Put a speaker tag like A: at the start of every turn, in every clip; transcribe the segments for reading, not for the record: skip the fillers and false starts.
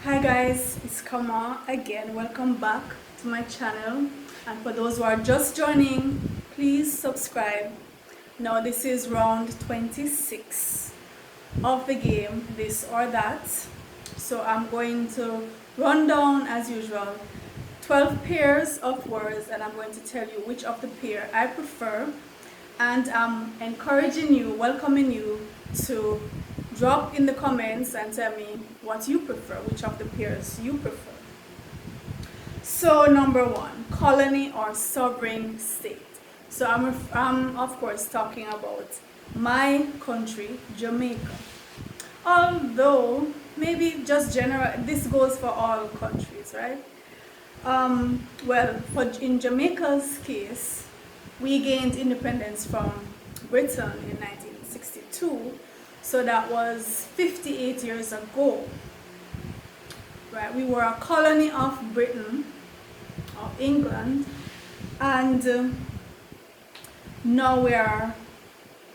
A: Hi guys, it's Kamau again. Welcome back to my channel. And for those who are just joining, please subscribe. Now this is round 26 of the game, this or that. So I'm going to run down as usual 12 pairs of words, and I'm going to tell you which of the pair I prefer. And I'm encouraging you, welcoming you to drop in the comments and tell me what you prefer, which of the pairs you prefer. So number one, colony or sovereign state. So I'm of course talking about my country, Jamaica. Although maybe just general, this goes for all countries, right? Well, in Jamaica's case, we gained independence from Britain in 1962. So that was 58 years ago, right? We were a colony of Britain, of England, and now we are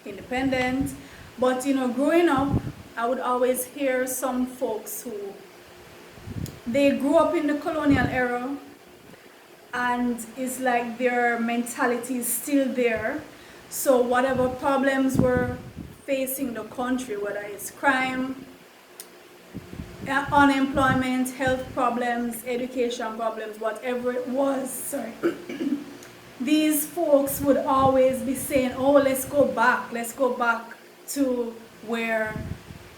A: independent. But you know, growing up, I would always hear some folks who, they grew up in the colonial era, and it's like their mentality is still there. So whatever problems were facing the country, whether it's crime, unemployment, health problems, education problems, whatever it was, these folks would always be saying, oh, let's go back to where,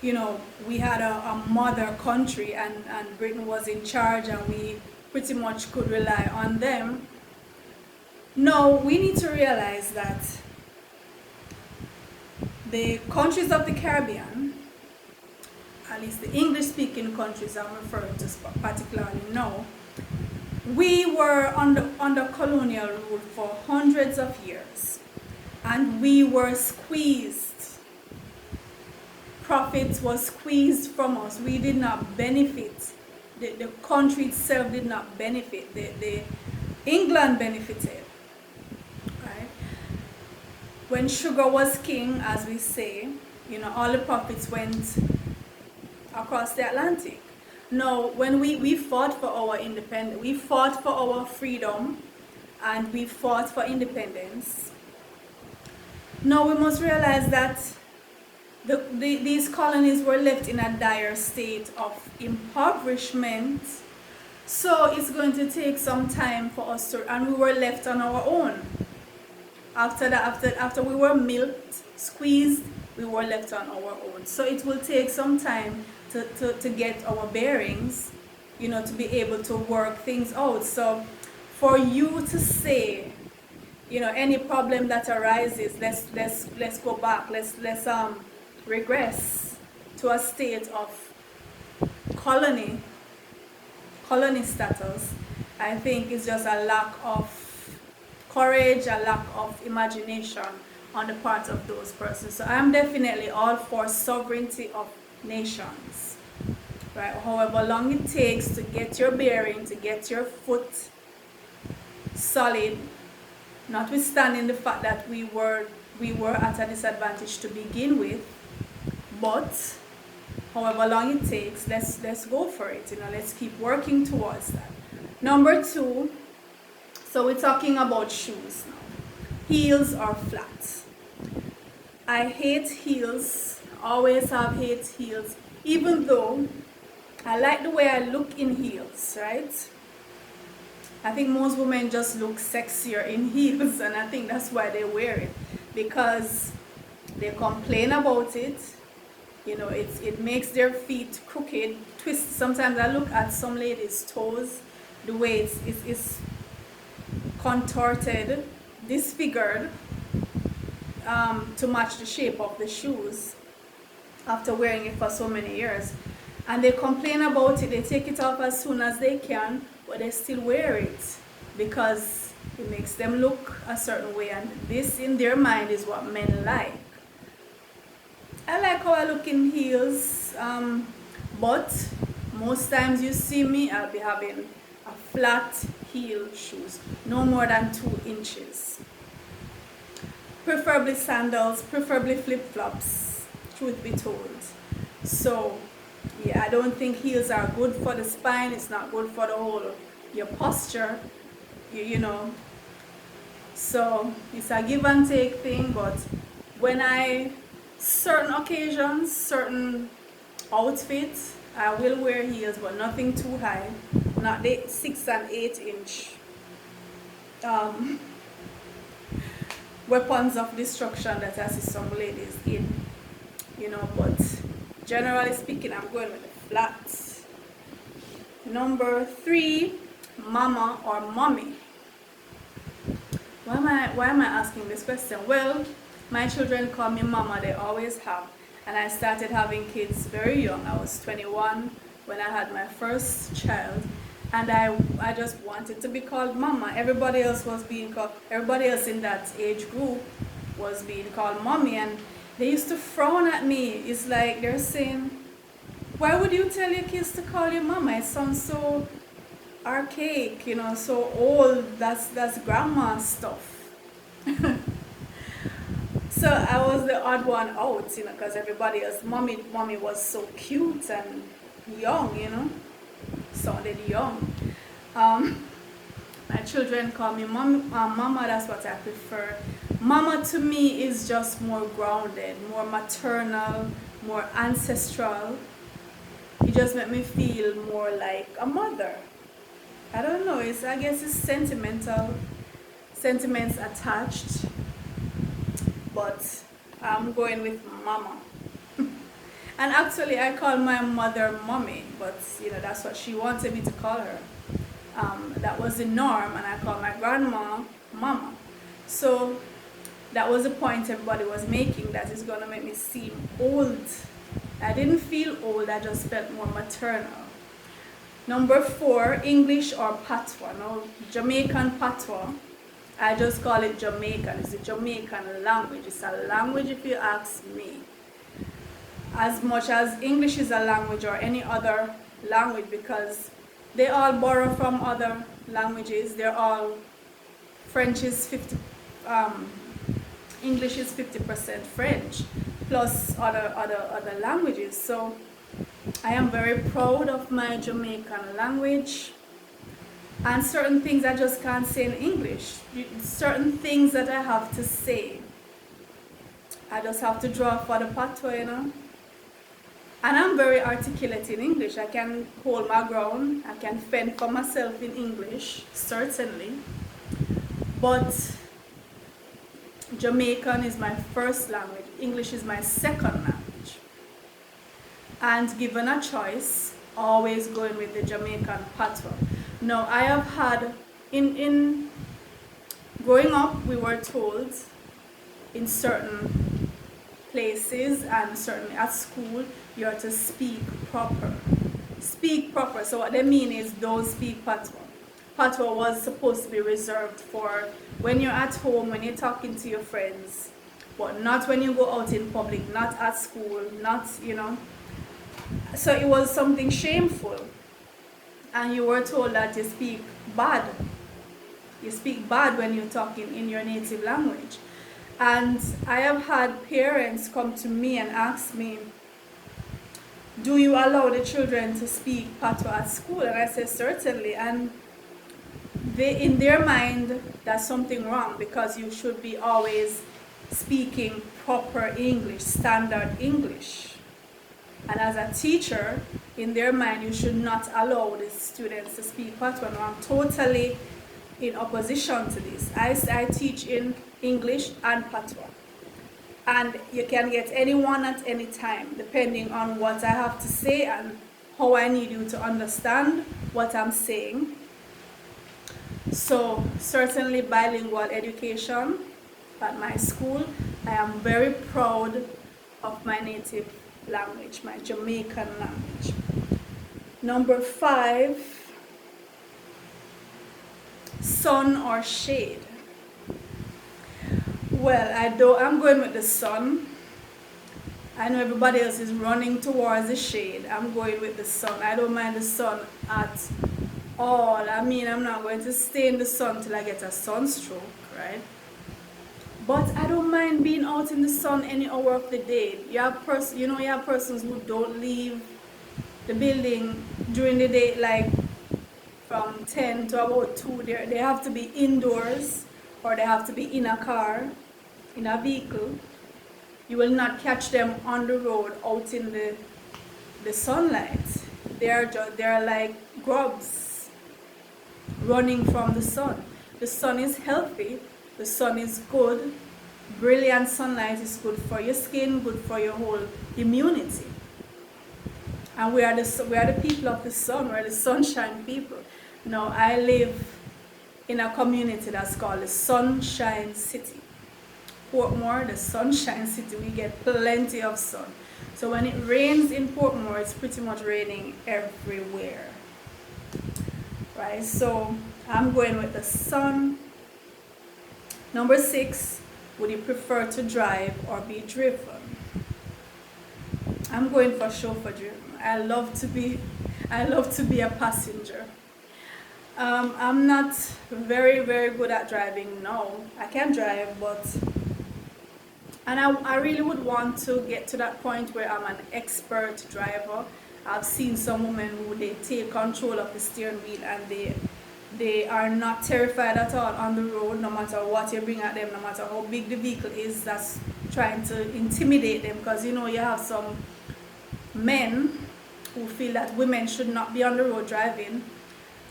A: you know, we had a mother country, and Britain was in charge, and we pretty much could rely on them. No, we need to realize that the countries of the Caribbean, at least the English-speaking countries I'm referring to particularly now, we were under colonial rule for hundreds of years, and we were squeezed. Profit was squeezed from us. We did not benefit. The country itself did not benefit. The England benefited. When sugar was king, as we say, you know, all the profits went across the Atlantic. Now, when we fought for our independence, we fought for our freedom, and we fought for independence. Now we must realize that these colonies were left in a dire state of impoverishment. So it's going to take some time for us to, and we were left on our own. After we were milked, squeezed, we were left on our own. So it will take some time to get our bearings, you know, to be able to work things out. So for you to say, you know, any problem that arises, let's go back, let's regress to a state of colony status, I think is just a lack of courage, a lack of imagination on the part of those persons. So I'm definitely all for sovereignty of nations, right? However long it takes to get your bearing, to get your foot solid, notwithstanding the fact that we were at a disadvantage to begin with, but however long it takes, let's go for it. You know, let's keep working towards that. Number two. So we're talking about shoes now. Heels or flats. I hate heels, always have hate heels, even though I like the way I look in heels, right? I think most women just look sexier in heels, and I think that's why they wear it, because they complain about it. You know, it makes their feet crooked, twist. Sometimes I look at some ladies' toes, the way it's contorted, disfigured, to match the shape of the shoes after wearing it for so many years, and they complain about it. They take it off as soon as they can, but they still wear it because it makes them look a certain way, and this in their mind is what men like. I like how I look in heels, but most times you see me, I'll be having a flat heel shoes, no more than 2 inches. Preferably sandals, preferably flip-flops, truth be told. So Yeah, I don't think heels are good for the spine. It's not good for the whole, your posture, you know. So it's a give and take thing, but when certain occasions, certain outfits, I will wear heels, but nothing too high, not the 6 and 8 inch um, weapons of destruction that I see some ladies in, but generally speaking, I'm going with the flats. Number 3, mama or mommy. Why am I asking this question? Well, my children call me mama, they always have. And I started having kids very young. I was 21 when I had my first child. And I just wanted to be called mama. Everybody else in that age group was being called mommy. And they used to frown at me. It's like they're saying, why would you tell your kids to call you mama? It sounds so archaic, so old. That's grandma stuff. So I was the odd one out, because everybody else, mommy was so cute and young, sounded young. My children call me mama, that's what I prefer. Mama to me is just more grounded, more maternal, more ancestral. It just makes me feel more like a mother. I don't know, I guess it's sentiments attached, but I'm going with mama. And actually I call my mother mommy, but that's what she wanted me to call her. That was the norm, and I call my grandma mama. So that was the point everybody was making, that is going to make me seem old. I didn't feel old, I just felt more maternal. Number 4, English or patois. Now, Jamaican patois, I just call it Jamaican. It's a Jamaican language. It's a language, if you ask me. As much as English is a language or any other language, because they all borrow from other languages. They're all, French is 50, English is 50% French, plus other languages. So I am very proud of my Jamaican language, and certain things I just can't say in English. Certain things that I have to say, I just have to draw for the patois, And I'm very articulate in English. I can hold my ground. I can fend for myself in English, certainly. But Jamaican is my first language. English is my second language. And given a choice, always going with the Jamaican patois. Now, I have had, in growing up, we were told in certain places and certainly at school, you are to speak proper. Speak proper. So what they mean is don't speak patois. Patois was supposed to be reserved for when you're at home, when you're talking to your friends, but not when you go out in public, not at school, not, So it was something shameful. And you were told that you speak bad. You speak bad when you're talking in your native language. And I have had parents come to me and ask me, do you allow the children to speak patois at school? And I said, certainly. And in their mind, that's something wrong, because you should be always speaking proper English, standard English. And as a teacher, in their mind, you should not allow the students to speak patois. No, I'm totally in opposition to this. I teach in English and patois. And you can get anyone at any time, depending on what I have to say and how I need you to understand what I'm saying. So certainly bilingual education at my school. I am very proud of my native language, my Jamaican language. Number 5, sun or shade. Well, I'm going with the sun. I know everybody else is running towards the shade. I'm going with the sun. I don't mind the sun at all. I mean, I'm not going to stay in the sun till I get a sunstroke, right? But I don't mind being out in the sun any hour of the day. You have persons who don't leave the building during the day, like from 10 to about 2, they have to be indoors or they have to be in a car, in a vehicle. You will not catch them on the road out in the sunlight. They're like grubs running from the sun. The sun is healthy, the sun is good. Brilliant sunlight is good for your skin, good for your whole immunity. And we are the people of the sun, we're the sunshine people. Now, I live in a community that's called the Sunshine City. Portmore, the Sunshine City, we get plenty of sun. So when it rains in Portmore, it's pretty much raining everywhere. Right, so I'm going with the sun. Number 6, would you prefer to drive or be driven? I'm going for chauffeur driven. I love to be a passenger. I'm not very good at driving now. I can drive, and I really would want to get to that point where I'm an expert driver. I've seen some women who they take control of the steering wheel and they are not terrified at all on the road, no matter what you bring at them, no matter how big the vehicle is that's trying to intimidate them. Because you have some men who feel that women should not be on the road driving,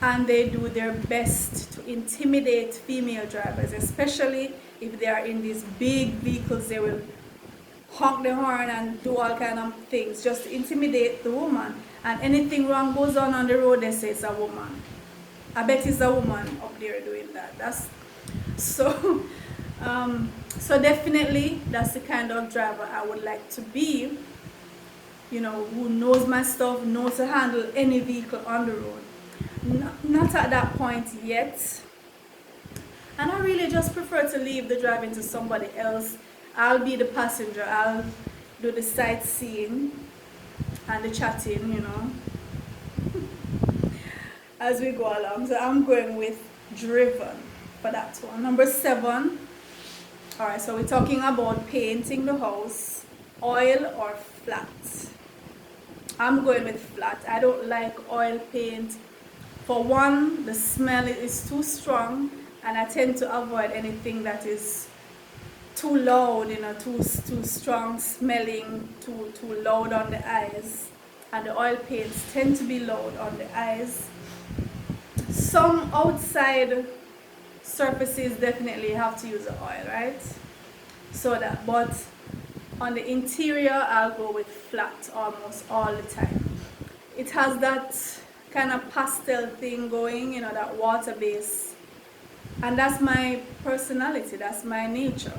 A: and they do their best to intimidate female drivers, especially if they are in these big vehicles. They will honk the horn and do all kind of things just to intimidate the woman, and anything wrong goes on the road, they say it's a woman. I bet it's a woman up there doing that. That's so so definitely that's the kind of driver I would like to be, who knows my stuff, knows to handle any vehicle on the road. Not at that point yet, and I really just prefer to leave the driving to somebody else. I'll be the passenger, I'll do the sightseeing and the chatting, as we go along. So I'm going with driven for that one. Number 7. Alright, so we're talking about painting the house, oil or flat. I'm going with flat. I don't like oil paint. For one, the smell is too strong, and I tend to avoid anything that is too loud, too strong smelling, too loud on the eyes. And the oil paints tend to be loud on the eyes. Some outside surfaces definitely have to use the oil, right? But on the interior, I'll go with flat almost all the time. It has that kind of pastel thing going, that water base. And that's my personality, that's my nature,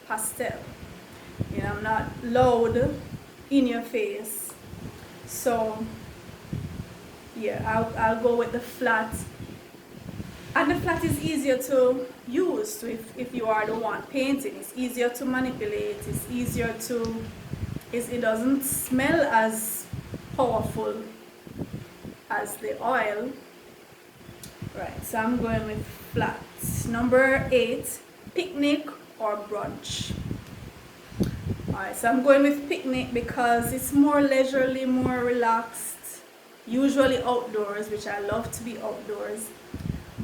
A: pastel. I'm not loud, in your face. So, yeah, I'll go with the flat. And the flat is easier to use. So if you are the one painting, it's easier to manipulate, it's easier to, it doesn't smell as powerful as the oil. Right, so I'm going with flat. Number 8, picnic or brunch. Alright, so I'm going with picnic because it's more leisurely, more relaxed, usually outdoors, which I love to be outdoors.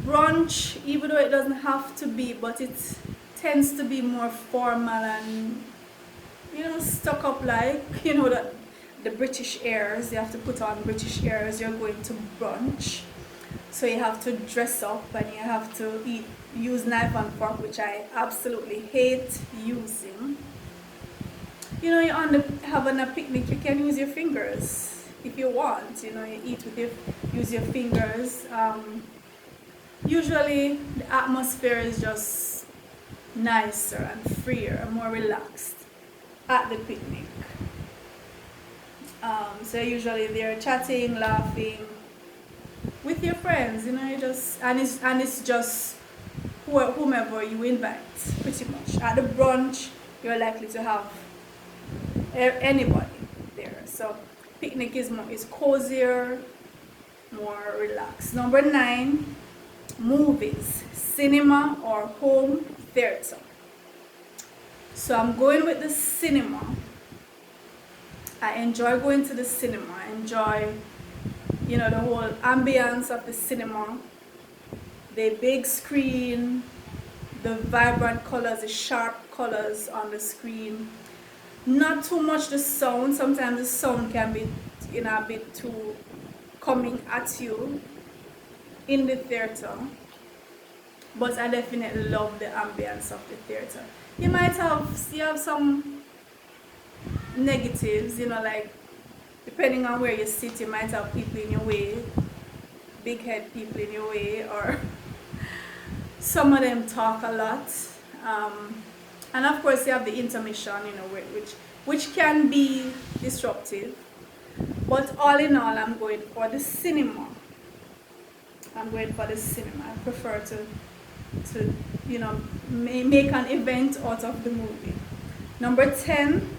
A: Brunch, even though it doesn't have to be, but it tends to be more formal and, stuck up like, that the British airs, you have to put on British airs, you're going to brunch. So you have to dress up and you have to use knife and fork, which I absolutely hate using. You're having a picnic, you can use your fingers if you want, you eat use your fingers. Usually the atmosphere is just nicer and freer and more relaxed at the picnic. So usually they're chatting, laughing with your friends, it's just whomever you invite, pretty much. At the brunch, you're likely to have anybody there. So picnic is cozier, more relaxed. Number 9, movies, cinema or home theater. So I'm going with the cinema. I enjoy going to the cinema. I enjoy you know, the whole ambience of the cinema, the big screen, the vibrant colors, the sharp colors on the screen. Not too much the sound. Sometimes the sound can be, you know, a bit too coming at you in the theater. But I definitely love the ambience of the theater. You have some negatives, you know, like depending on where you sit, you might have people in your way, big head people in your way, or some of them talk a lot. And of course you have the intermission, you know, which can be disruptive. But all in all, I'm going for the cinema. I'm going for the cinema. I prefer to you know, make an event out of the movie. Number 10,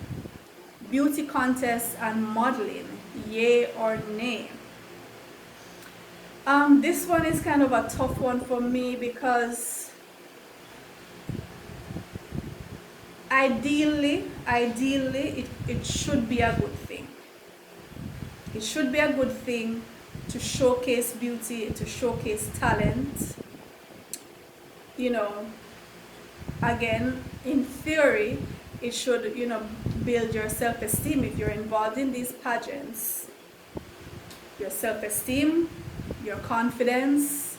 A: beauty contests and modeling, yay or nay? This one is kind of a tough one for me because ideally it should be a good thing. It should be a good thing to showcase beauty, to showcase talent. You know, again, in theory, it should, you know, build your self-esteem. If you're involved in these pageants, your self-esteem, your confidence,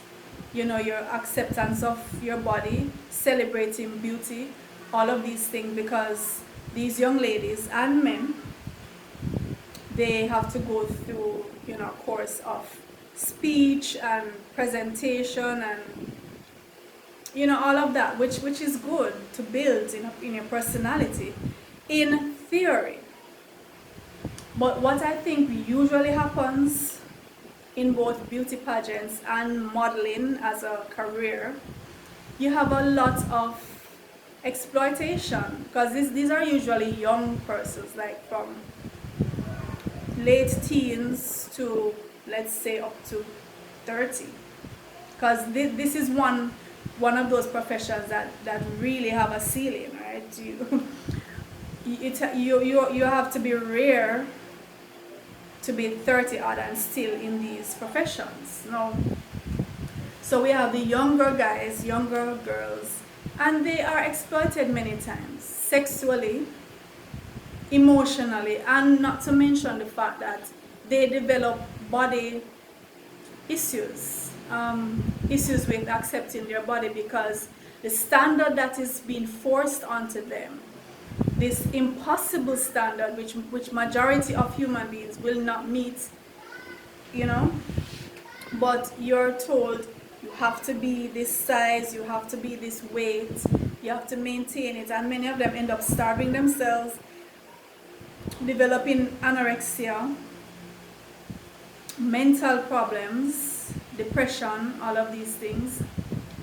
A: you know, your acceptance of your body, celebrating beauty, all of these things, because these young ladies and men, they have to go through, you know, a course of speech and presentation and, you know, all of that, which is good to build in your personality, in theory. But what I think usually happens in both beauty pageants and modeling as a career, you have a lot of exploitation, because these are usually young persons, like from late teens to, let's say, up to 30, because this is one of those professions that really have a ceiling, right? You have to be rare to be 30 odd and still in these professions. No. So we have the younger guys, younger girls, and they are exploited many times, sexually, emotionally, and not to mention the fact that they develop body issues, issues with accepting their body, because the standard that is being forced onto them, this impossible standard which majority of human beings will not meet, you know, but you're told you have to be this size, you have to be this weight, you have to maintain it, and many of them end up starving themselves, developing anorexia, mental problems, depression, all of these things,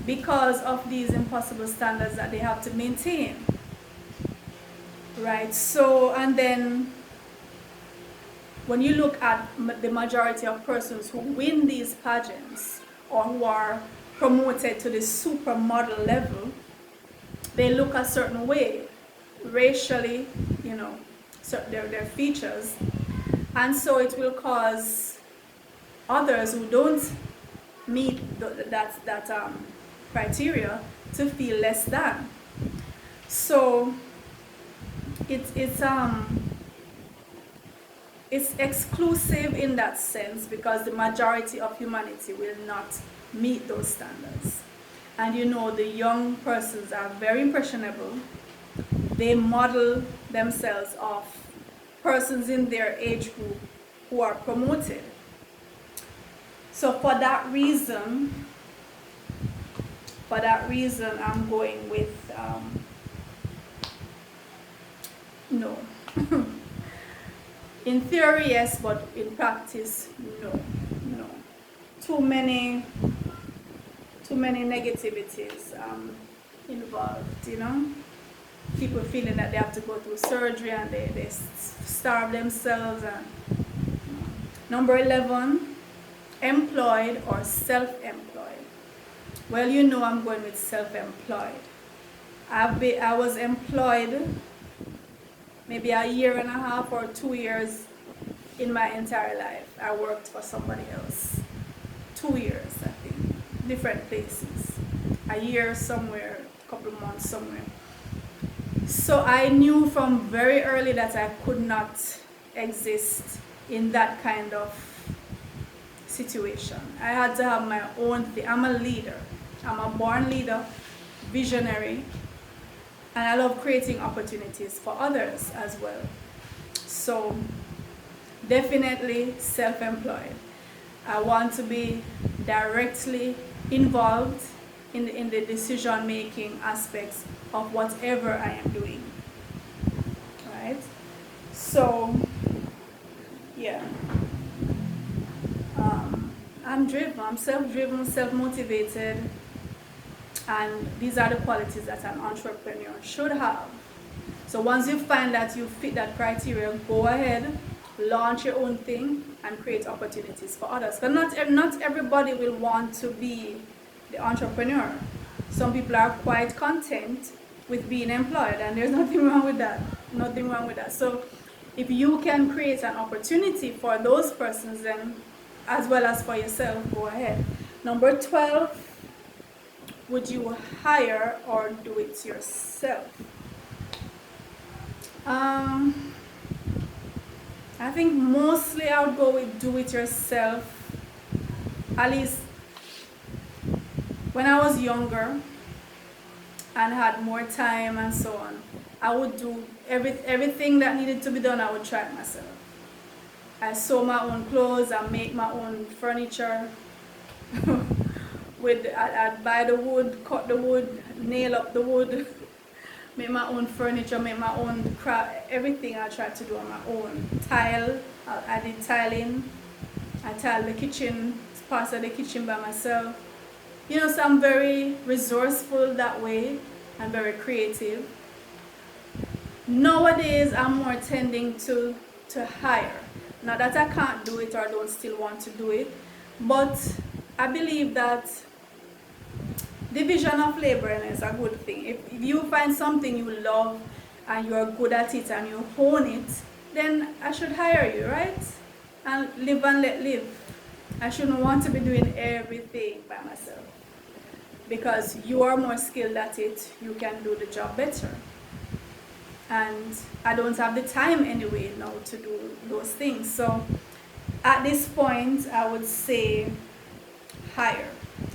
A: because of these impossible standards that they have to maintain. Right, so, and then when you look at the majority of persons who win these pageants or who are promoted to the supermodel level, they look a certain way, racially, you know, so their features, and so it will cause others who don't meet that criteria to feel less than. So it's exclusive in that sense, because the majority of humanity will not meet those standards. And you know, the young persons are very impressionable. They model themselves off persons in their age group who are promoted. So for that reason, I'm going with no. In theory, yes, but in practice, no. Too many negativities involved, you know. People feeling that they have to go through surgery and they starve themselves. And number 11, employed or self-employed. Well, you know, I'm going with self-employed. I was employed maybe a year and a half or 2 years in my entire life. I worked for somebody else. 2 years, I think. Different places. A year somewhere, a couple of months somewhere. So I knew from very early that I could not exist in that kind of situation. I had to have my own thing. I'm a leader. I'm a born leader, visionary, and I love creating opportunities for others as well. So definitely self-employed. I want to be directly involved in the decision-making aspects of whatever I am doing, right? So, yeah. I'm driven, I'm self-driven, self-motivated, and these are the qualities that an entrepreneur should have. So once you find that you fit that criteria, go ahead, launch your own thing, and create opportunities for others. But not everybody will want to be the entrepreneur. Some people are quite content with being employed, and there's nothing wrong with that. Nothing wrong with that. So if you can create an opportunity for those persons, then as well as for yourself, go ahead. Number 12, would you hire or do it yourself? I think mostly I would go with do it yourself. At least when I was younger and had more time and so on, I would do everything that needed to be done. I would try it myself. I sew my own clothes, I make my own furniture. I'd buy the wood, cut the wood, nail up the wood, make my own furniture, make my own craft, everything I tried to do on my own. Tile, I did tiling. I tiled the kitchen, parts of the kitchen by myself. You know, so I'm very resourceful that way and very creative. Nowadays, I'm more tending to hire. Not that I can't do it or don't still want to do it, but I believe that division of labor is a good thing. If you find something you love and you're good at it and you hone it, then I should hire you, right? And live and let live. I shouldn't want to be doing everything by myself. Because you are more skilled at it, you can do the job better. And I don't have the time anyway now to do those things. So at this point, I would say hire.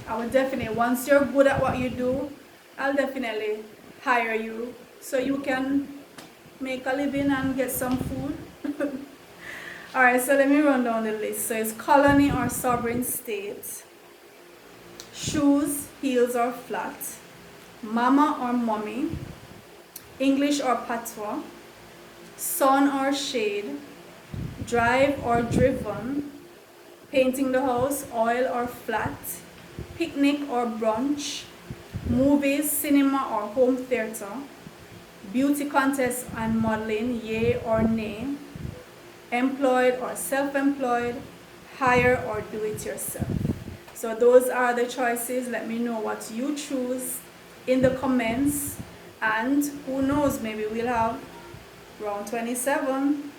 A: I would definitely, once you're good at what you do, I'll definitely hire you so you can make a living and get some food. Alright, so let me run down the list. So it's colony or sovereign state, shoes, heels or flat, mama or mommy, English or patois, sun or shade, drive or driven, painting the house, oil or flat, picnic or brunch, movies, cinema or home theater, beauty contest and modeling, yay or nay, employed or self-employed, hire or do it yourself. So those are the choices. Let me know what you choose in the comments, and who knows, maybe we'll have round 27.